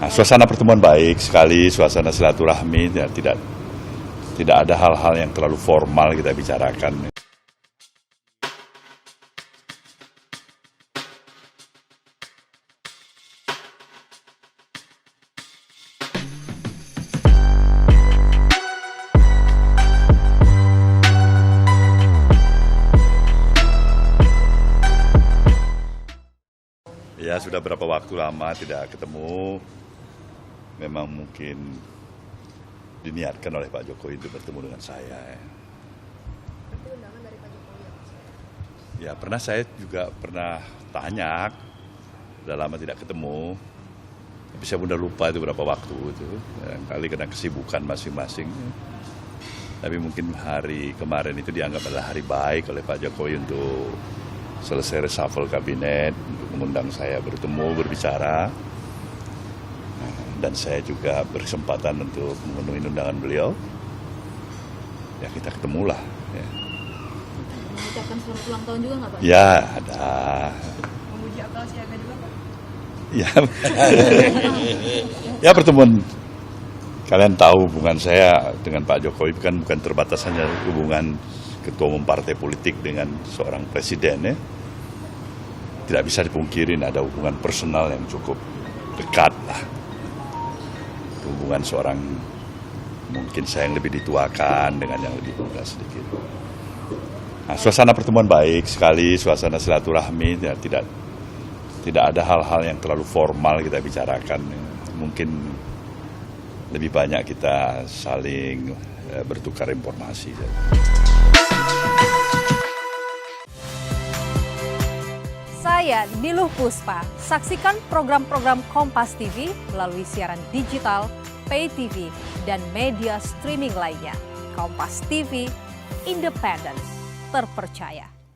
Nah, suasana pertemuan baik sekali, suasana silaturahmi, ya, tidak ada hal-hal yang terlalu formal kita bicarakan. Ya, sudah berapa waktu lama tidak ketemu. Memang mungkin diniatkan oleh Pak Jokowi untuk bertemu dengan saya. Itu undangan dari Pak Jokowi ya, Mas? Ya, saya juga pernah tanya, sudah lama tidak ketemu. Tapi saya udah lupa itu berapa waktu itu. Kali karena kesibukan masing-masing. Tapi mungkin hari kemarin itu dianggap adalah hari baik oleh Pak Jokowi untuk selesai reshuffle kabinet, untuk mengundang saya bertemu, berbicara. Dan saya juga berkesempatan untuk memenuhi undangan beliau. Ya, kita ketemulah. Ya. Mengucapkan selamat ulang tahun juga nggak, Pak? Ya, ada. Memuji akal siaga juga, Pak? Ya, ya pertemuan. Kalian tahu hubungan saya dengan Pak Jokowi kan bukan terbatas hanya hubungan ketua umum partai politik dengan seorang presiden, ya. Tidak bisa dipungkirin ada hubungan personal yang cukup dekat lah. Hubungan seorang, mungkin saya yang lebih dituakan dengan yang lebih muda sedikit. Nah, suasana pertemuan baik sekali, suasana silaturahmi, ya, tidak ada hal-hal yang terlalu formal kita bicarakan. Mungkin lebih banyak kita saling bertukar informasi. Saya Niluh Puspa. Saksikan program-program Kompas TV melalui siaran digital, pay TV, dan media streaming lainnya. Kompas TV, independen, terpercaya.